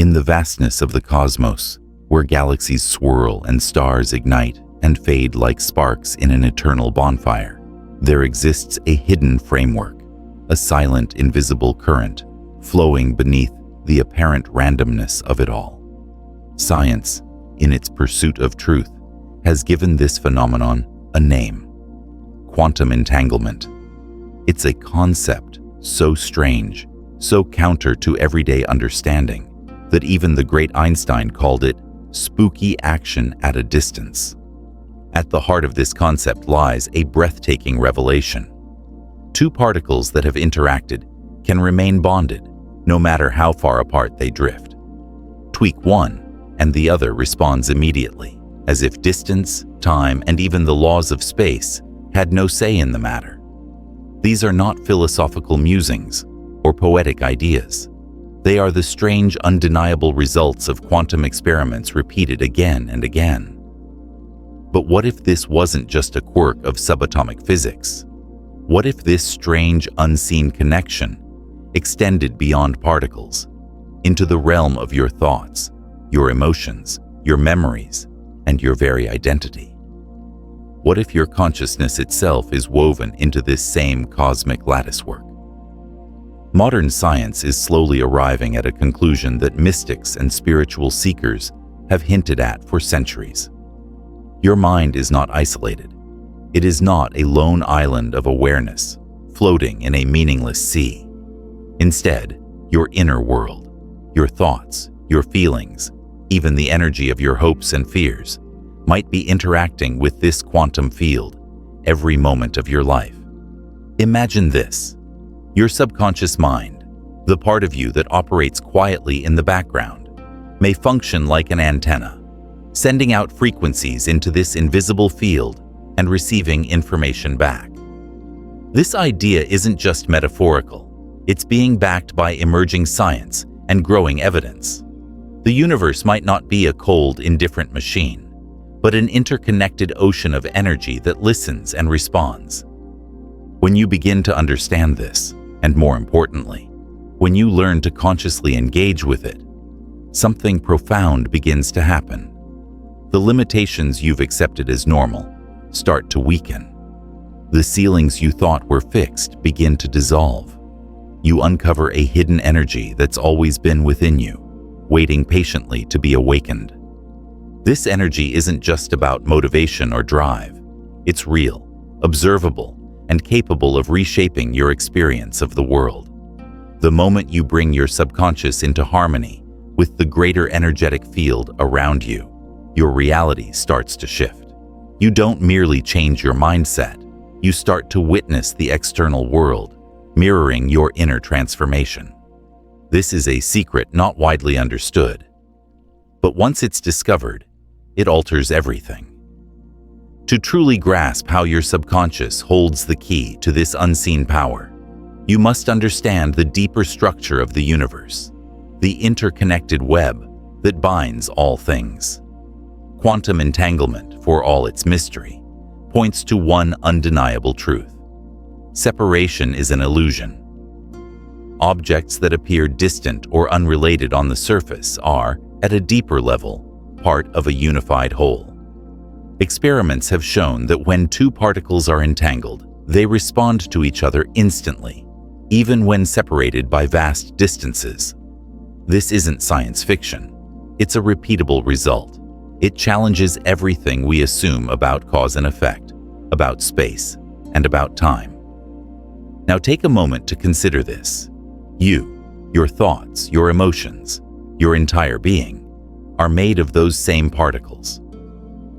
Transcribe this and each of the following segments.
In the vastness of the cosmos, where galaxies swirl and stars ignite and fade like sparks in an eternal bonfire, there exists a hidden framework, a silent, invisible current flowing beneath the apparent randomness of it all. Science, in its pursuit of truth, has given this phenomenon a name: quantum entanglement. It's a concept so strange, so counter to everyday understanding, that even the great Einstein called it spooky action at a distance. At the heart of this concept lies a breathtaking revelation. Two particles that have interacted can remain bonded, no matter how far apart they drift. Tweak one, and the other responds immediately, as if distance, time, and even the laws of space had no say in the matter. These are not philosophical musings or poetic ideas. They are the strange, undeniable results of quantum experiments repeated again and again. But what if this wasn't just a quirk of subatomic physics? What if this strange, unseen connection extended beyond particles, into the realm of your thoughts, your emotions, your memories, and your very identity? What if your consciousness itself is woven into this same cosmic latticework? Modern science is slowly arriving at a conclusion that mystics and spiritual seekers have hinted at for centuries. Your mind is not isolated. It is not a lone island of awareness, floating in a meaningless sea. Instead, your inner world, your thoughts, your feelings, even the energy of your hopes and fears, might be interacting with this quantum field every moment of your life. Imagine this: your subconscious mind, the part of you that operates quietly in the background, may function like an antenna, sending out frequencies into this invisible field and receiving information back. This idea isn't just metaphorical. It's being backed by emerging science and growing evidence. The universe might not be a cold, indifferent machine, but an interconnected ocean of energy that listens and responds. When you begin to understand this, and more importantly, when you learn to consciously engage with it, something profound begins to happen. The limitations you've accepted as normal start to weaken. The ceilings you thought were fixed begin to dissolve. You uncover a hidden energy that's always been within you, waiting patiently to be awakened. This energy isn't just about motivation or drive. It's real, observable, and capable of reshaping your experience of the world. The moment you bring your subconscious into harmony with the greater energetic field around you, your reality starts to shift. You don't merely change your mindset. You start to witness the external world, mirroring your inner transformation. This is a secret not widely understood. But once it's discovered, it alters everything. To truly grasp how your subconscious holds the key to this unseen power, you must understand the deeper structure of the universe, the interconnected web that binds all things. Quantum entanglement, for all its mystery, points to one undeniable truth: separation is an illusion. Objects that appear distant or unrelated on the surface are, at a deeper level, part of a unified whole. Experiments have shown that when two particles are entangled, they respond to each other instantly, even when separated by vast distances. This isn't science fiction. It's a repeatable result. It challenges everything we assume about cause and effect, about space, and about time. Now take a moment to consider this. You, your thoughts, your emotions, your entire being, are made of those same particles.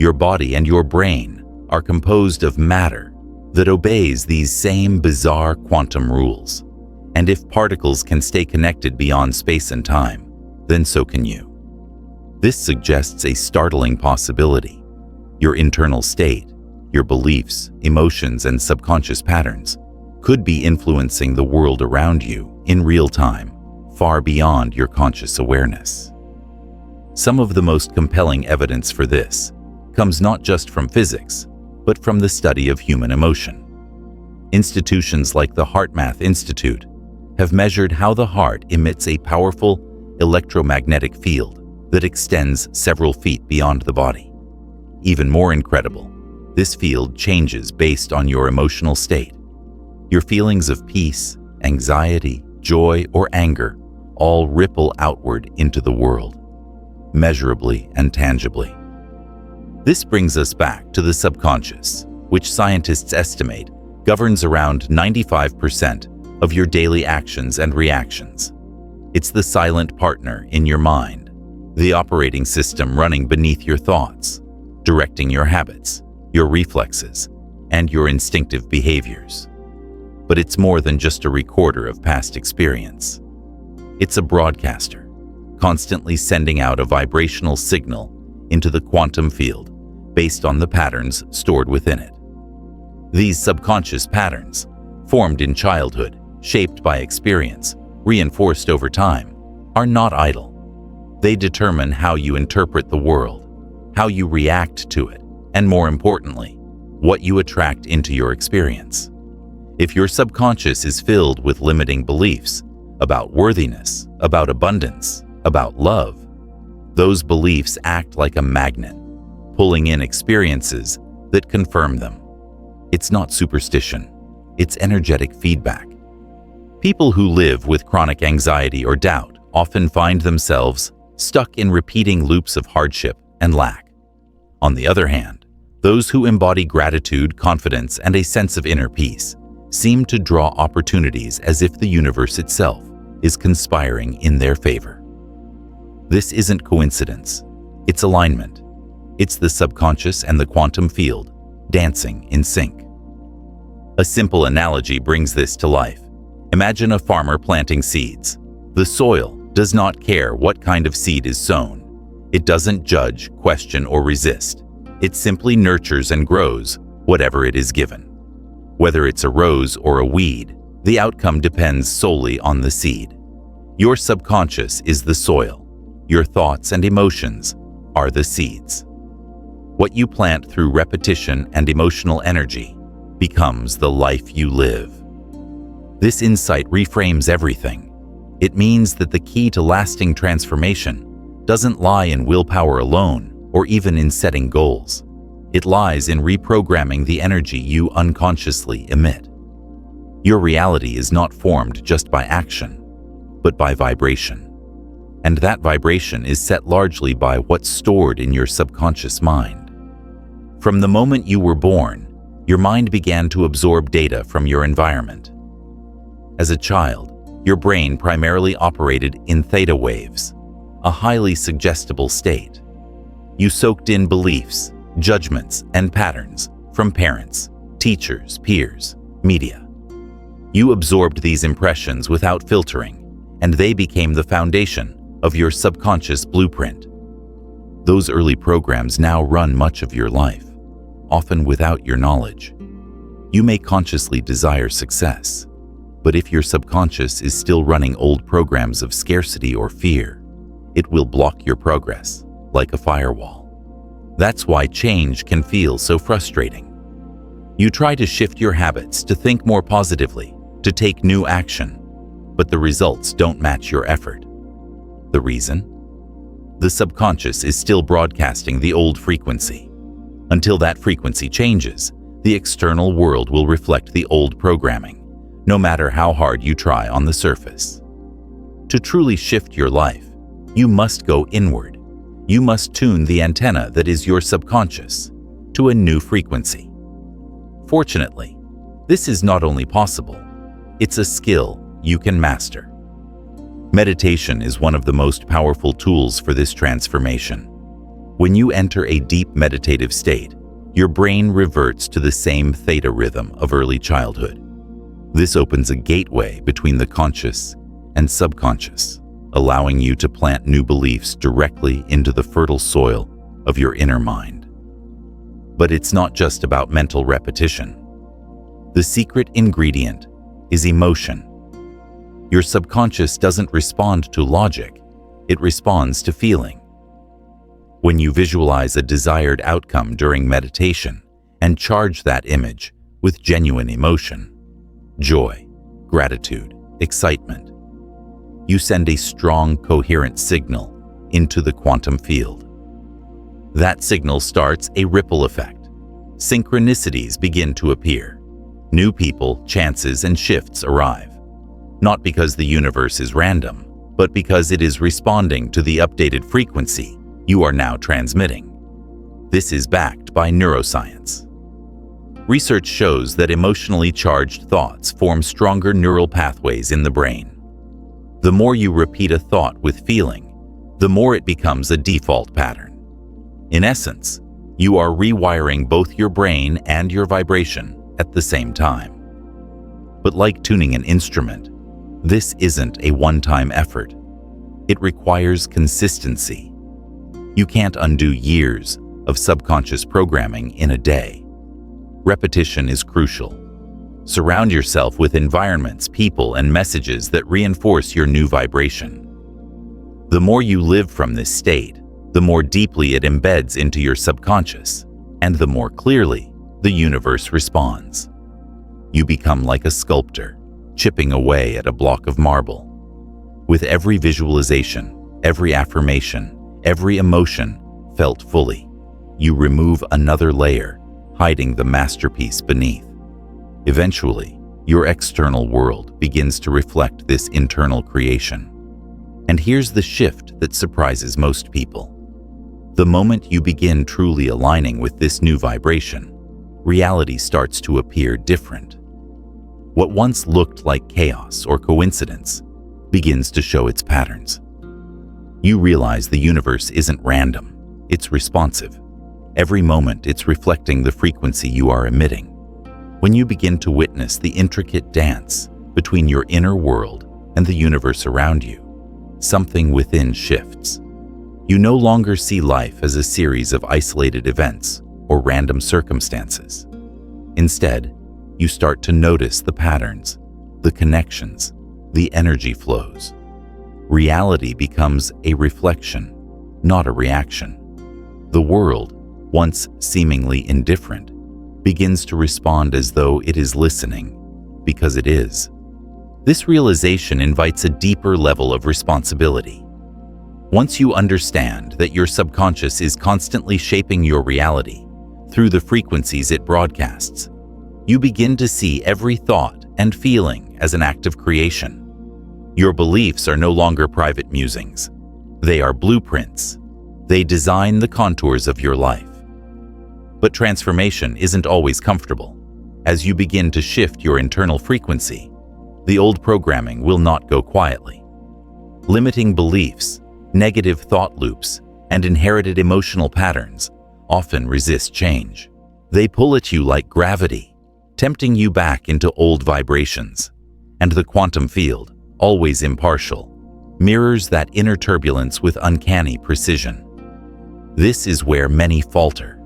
Your body and your brain are composed of matter that obeys these same bizarre quantum rules. And if particles can stay connected beyond space and time, then so can you. This suggests a startling possibility. Your internal state, your beliefs, emotions, and subconscious patterns could be influencing the world around you in real time, far beyond your conscious awareness. Some of the most compelling evidence for this comes not just from physics, but from the study of human emotion. Institutions like the HeartMath Institute have measured how the heart emits a powerful, electromagnetic field that extends several feet beyond the body. Even more incredible, this field changes based on your emotional state. Your feelings of peace, anxiety, joy, or anger all ripple outward into the world, measurably and tangibly. This brings us back to the subconscious, which scientists estimate governs around 95% of your daily actions and reactions. It's the silent partner in your mind, the operating system running beneath your thoughts, directing your habits, your reflexes, and your instinctive behaviors. But it's more than just a recorder of past experience. It's a broadcaster, constantly sending out a vibrational signal into the quantum field based on the patterns stored within it. These subconscious patterns, formed in childhood, shaped by experience, reinforced over time, are not idle. They determine how you interpret the world, how you react to it, and more importantly, what you attract into your experience. If your subconscious is filled with limiting beliefs about worthiness, about abundance, about love, those beliefs act like a magnet, pulling in experiences that confirm them. It's not superstition, it's energetic feedback. People who live with chronic anxiety or doubt often find themselves stuck in repeating loops of hardship and lack. On the other hand, those who embody gratitude, confidence, and a sense of inner peace seem to draw opportunities as if the universe itself is conspiring in their favor. This isn't coincidence, it's alignment. It's the subconscious and the quantum field dancing in sync. A simple analogy brings this to life. Imagine a farmer planting seeds. The soil does not care what kind of seed is sown. It doesn't judge, question, or resist. It simply nurtures and grows whatever it is given. Whether it's a rose or a weed, the outcome depends solely on the seed. Your subconscious is the soil. Your thoughts and emotions are the seeds. What you plant through repetition and emotional energy becomes the life you live. This insight reframes everything. It means that the key to lasting transformation doesn't lie in willpower alone or even in setting goals. It lies in reprogramming the energy you unconsciously emit. Your reality is not formed just by action, but by vibration. And that vibration is set largely by what's stored in your subconscious mind. From the moment you were born, your mind began to absorb data from your environment. As a child, your brain primarily operated in theta waves, a highly suggestible state. You soaked in beliefs, judgments, and patterns from parents, teachers, peers, media. You absorbed these impressions without filtering, and they became the foundation of your subconscious blueprint. Those early programs now run much of your life, often without your knowledge. You may consciously desire success, but if your subconscious is still running old programs of scarcity or fear, it will block your progress like a firewall. That's why change can feel so frustrating. You try to shift your habits, to think more positively, to take new action, but the results don't match your effort. The reason? The subconscious is still broadcasting the old frequency. Until that frequency changes, the external world will reflect the old programming, no matter how hard you try on the surface. To truly shift your life, you must go inward. You must tune the antenna that is your subconscious to a new frequency. Fortunately, this is not only possible, it's a skill you can master. Meditation is one of the most powerful tools for this transformation. When you enter a deep meditative state, your brain reverts to the same theta rhythm of early childhood. This opens a gateway between the conscious and subconscious, allowing you to plant new beliefs directly into the fertile soil of your inner mind. But it's not just about mental repetition. The secret ingredient is emotion. Your subconscious doesn't respond to logic, it responds to feeling. When you visualize a desired outcome during meditation and charge that image with genuine emotion, joy, gratitude, excitement, you send a strong, coherent signal into the quantum field. That signal starts a ripple effect. Synchronicities begin to appear. New people, chances, and shifts arrive. Not because the universe is random, but because it is responding to the updated frequency you are now transmitting. This is backed by neuroscience. Research shows that emotionally charged thoughts form stronger neural pathways in the brain. The more you repeat a thought with feeling, the more it becomes a default pattern. In essence, you are rewiring both your brain and your vibration at the same time. But like tuning an instrument, this isn't a one-time effort. It requires consistency. You can't undo years of subconscious programming in a day. Repetition is crucial. Surround yourself with environments, people, and messages that reinforce your new vibration. The more you live from this state, the more deeply it embeds into your subconscious, and the more clearly the universe responds. You become like a sculptor, chipping away at a block of marble. With every visualization, every affirmation, every emotion felt fully, you remove another layer, hiding the masterpiece beneath. Eventually, your external world begins to reflect this internal creation. And here's the shift that surprises most people. The moment you begin truly aligning with this new vibration, reality starts to appear different. What once looked like chaos or coincidence begins to show its patterns. You realize the universe isn't random, it's responsive. Every moment it's reflecting the frequency you are emitting. When you begin to witness the intricate dance between your inner world and the universe around you, something within shifts. You no longer see life as a series of isolated events or random circumstances. Instead, you start to notice the patterns, the connections, the energy flows. Reality becomes a reflection, not a reaction. The world, once seemingly indifferent, begins to respond as though it is listening, because it is. This realization invites a deeper level of responsibility. Once you understand that your subconscious is constantly shaping your reality through the frequencies it broadcasts, you begin to see every thought and feeling as an act of creation. Your beliefs are no longer private musings. They are blueprints. They design the contours of your life. But transformation isn't always comfortable. As you begin to shift your internal frequency, the old programming will not go quietly. Limiting beliefs, negative thought loops, and inherited emotional patterns often resist change. They pull at you like gravity, tempting you back into old vibrations. And the quantum field, always impartial, mirrors that inner turbulence with uncanny precision. This is where many falter.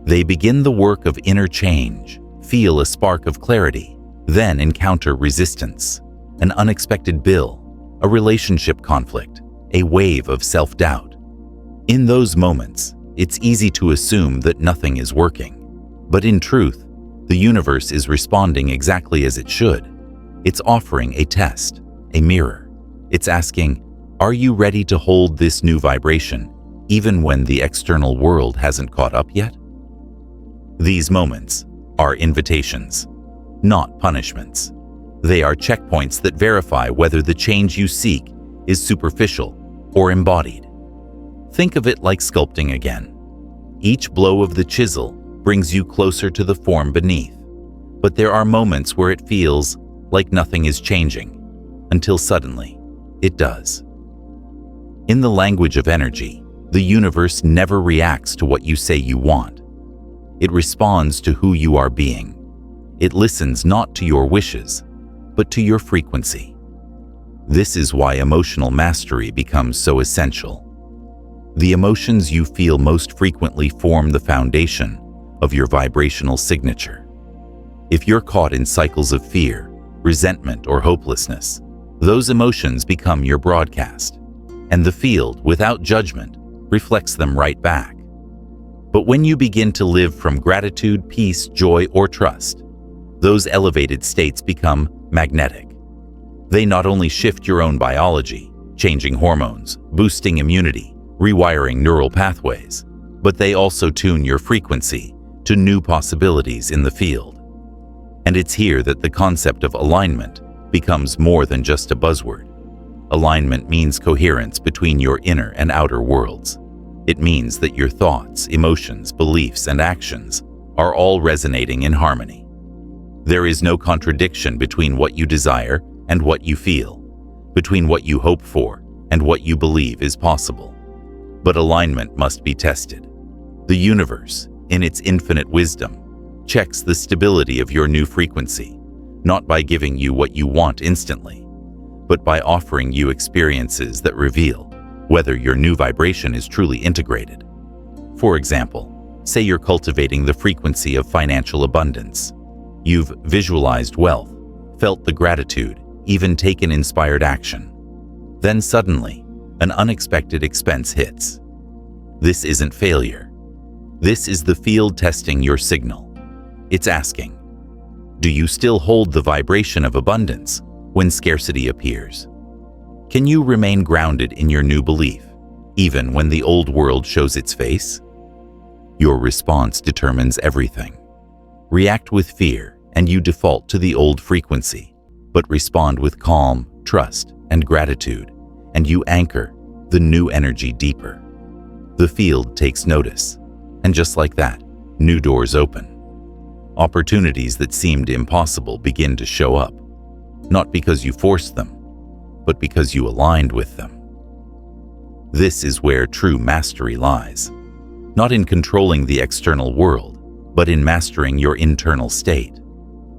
They begin the work of inner change, feel a spark of clarity, then encounter resistance, an unexpected bill, a relationship conflict, a wave of self-doubt. In those moments, it's easy to assume that nothing is working. But in truth, the universe is responding exactly as it should. It's offering a test, a mirror. It's asking, are you ready to hold this new vibration, even when the external world hasn't caught up yet? These moments are invitations, not punishments. They are checkpoints that verify whether the change you seek is superficial or embodied. Think of it like sculpting again. Each blow of the chisel brings you closer to the form beneath, but there are moments where it feels like nothing is changing, until suddenly it does. In the language of energy, the universe never reacts to what you say you want. It responds to who you are being. It listens not to your wishes, but to your frequency. This is why emotional mastery becomes so essential. The emotions you feel most frequently form the foundation of your vibrational signature. If you're caught in cycles of fear, resentment, or hopelessness, those emotions become your broadcast, and the field, without judgment, reflects them right back. But when you begin to live from gratitude, peace, joy, or trust, those elevated states become magnetic. They not only shift your own biology, changing hormones, boosting immunity, rewiring neural pathways, but they also tune your frequency to new possibilities in the field. And it's here that the concept of alignment becomes more than just a buzzword. Alignment means coherence between your inner and outer worlds. It means that your thoughts, emotions, beliefs, and actions are all resonating in harmony. There is no contradiction between what you desire and what you feel, between what you hope for and what you believe is possible. But alignment must be tested. The universe, in its infinite wisdom, checks the stability of your new frequency, not by giving you what you want instantly, but by offering you experiences that reveal whether your new vibration is truly integrated. For example, say you're cultivating the frequency of financial abundance. You've visualized wealth, felt the gratitude, even taken inspired action. Then suddenly, an unexpected expense hits. This isn't failure. This is the field testing your signal. It's asking, do you still hold the vibration of abundance when scarcity appears? Can you remain grounded in your new belief, even when the old world shows its face? Your response determines everything. React with fear, and you default to the old frequency, but respond with calm, trust, and gratitude, and you anchor the new energy deeper. The field takes notice, and just like that, new doors open. Opportunities that seemed impossible begin to show up, not because you forced them, but because you aligned with them. This is where true mastery lies, not in controlling the external world, but in mastering your internal state.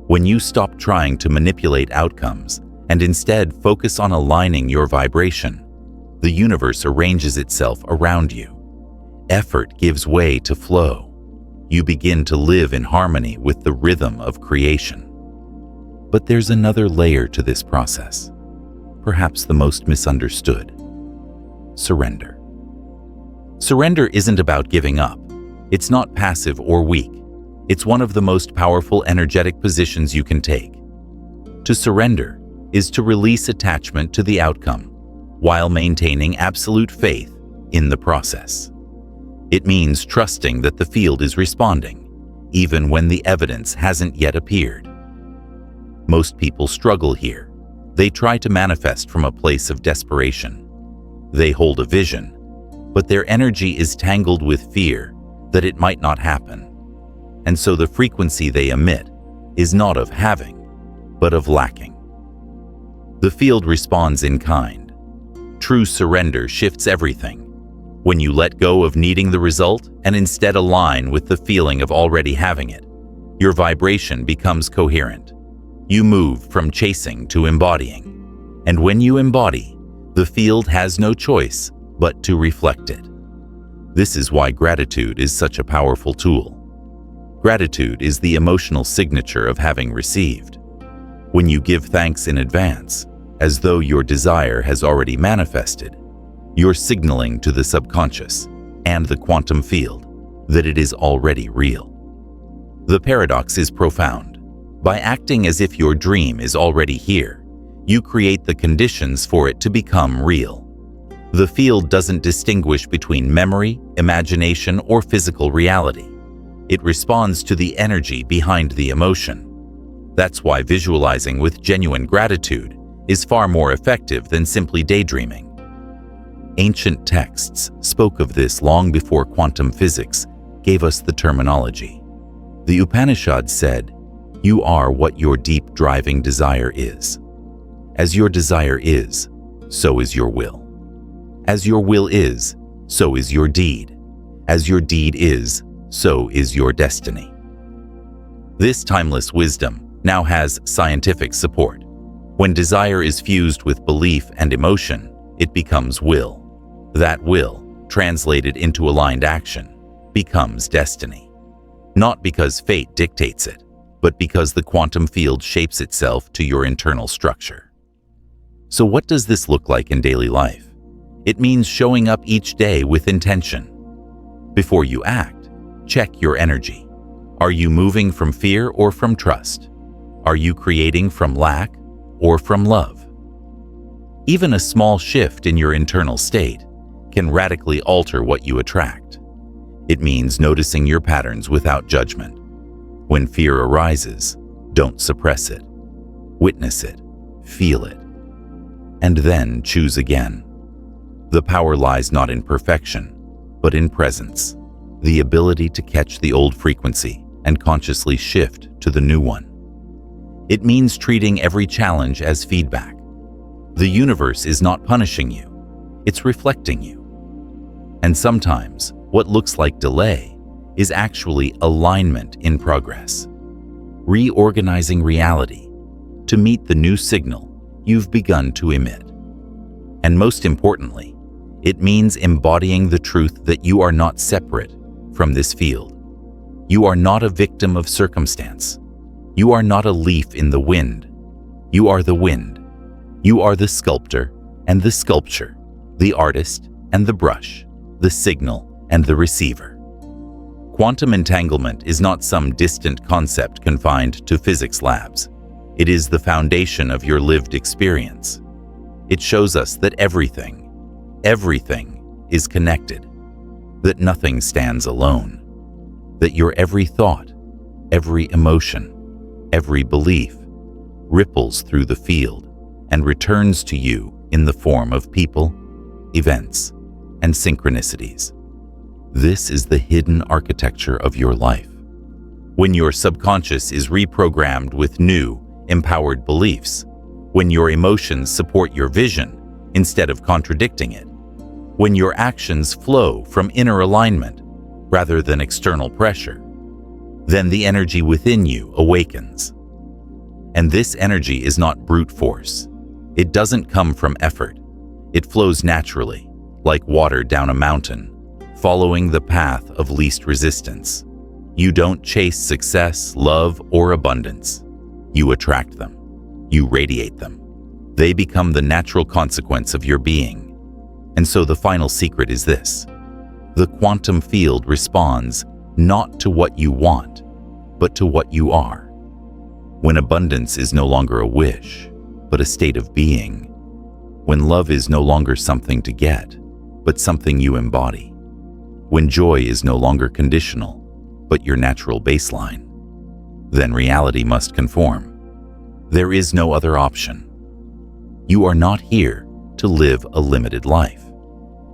When you stop trying to manipulate outcomes and instead focus on aligning your vibration, the universe arranges itself around you. Effort gives way to flow. You begin to live in harmony with the rhythm of creation. But there's another layer to this process, perhaps the most misunderstood: surrender. Surrender isn't about giving up. It's not passive or weak. It's one of the most powerful energetic positions you can take. To surrender is to release attachment to the outcome while maintaining absolute faith in the process. It means trusting that the field is responding, even when the evidence hasn't yet appeared. Most people struggle here. They try to manifest from a place of desperation. They hold a vision, but their energy is tangled with fear that it might not happen. And so the frequency they emit is not of having, but of lacking. The field responds in kind. True surrender shifts everything. When you let go of needing the result and instead align with the feeling of already having it, your vibration becomes coherent. You move from chasing to embodying. And when you embody, the field has no choice but to reflect it. This is why gratitude is such a powerful tool. Gratitude is the emotional signature of having received. When you give thanks in advance, as though your desire has already manifested, you're signaling to the subconscious and the quantum field that it is already real. The paradox is profound. By acting as if your dream is already here, you create the conditions for it to become real. The field doesn't distinguish between memory, imagination, or physical reality. It responds to the energy behind the emotion. That's why visualizing with genuine gratitude is far more effective than simply daydreaming. Ancient texts spoke of this long before quantum physics gave us the terminology. The Upanishads said, "You are what your deep driving desire is. As your desire is, so is your will. As your will is, so is your deed. As your deed is, so is your destiny." This timeless wisdom now has scientific support. When desire is fused with belief and emotion, it becomes will. That will, translated into aligned action, becomes destiny. Not because fate dictates it, but because the quantum field shapes itself to your internal structure. So what does this look like in daily life? It means showing up each day with intention. Before you act, check your energy. Are you moving from fear or from trust? Are you creating from lack or from love? Even a small shift in your internal state can radically alter what you attract. It means noticing your patterns without judgment. When fear arises, don't suppress it. Witness it, feel it, and then choose again. The power lies not in perfection, but in presence, the ability to catch the old frequency and consciously shift to the new one. It means treating every challenge as feedback. The universe is not punishing you, it's reflecting you. And sometimes, what looks like delay is actually alignment in progress, reorganizing reality to meet the new signal you've begun to emit. And most importantly, it means embodying the truth that you are not separate from this field. You are not a victim of circumstance. You are not a leaf in the wind. You are the wind. You are the sculptor and the sculpture, the artist and the brush, the signal and the receiver. Quantum entanglement is not some distant concept confined to physics labs. It is the foundation of your lived experience. It shows us that everything is connected, that nothing stands alone, that your every thought, every emotion, every belief ripples through the field and returns to you in the form of people, events, and synchronicities. This is the hidden architecture of your life. When your subconscious is reprogrammed with new, empowered beliefs, when your emotions support your vision instead of contradicting it, when your actions flow from inner alignment rather than external pressure, then the energy within you awakens. And this energy is not brute force. It doesn't come from effort. It flows naturally, like water down a mountain, following the path of least resistance. You don't chase success, love, or abundance. You attract them. You radiate them. They become the natural consequence of your being. And so the final secret is this: the quantum field responds not to what you want, but to what you are. When abundance is no longer a wish, but a state of being. When love is no longer something to get, but something you embody. When joy is no longer conditional, but your natural baseline. Then reality must conform. There is no other option. You are not here to live a limited life.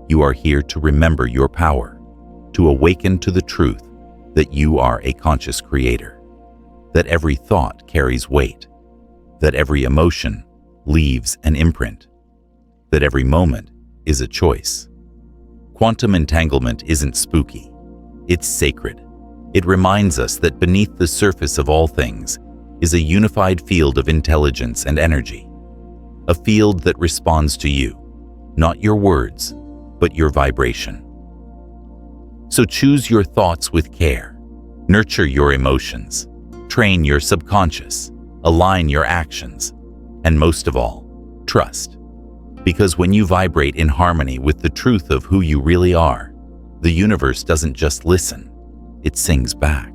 You are here to remember your power, to awaken to the truth that you are a conscious creator, that every thought carries weight, that every emotion leaves an imprint, that every moment is a choice. Quantum entanglement isn't spooky, it's sacred. It reminds us that beneath the surface of all things is a unified field of intelligence and energy, a field that responds to you, not your words, but your vibration. So choose your thoughts with care, nurture your emotions, train your subconscious, align your actions, and most of all, trust. Because when you vibrate in harmony with the truth of who you really are, the universe doesn't just listen, it sings back.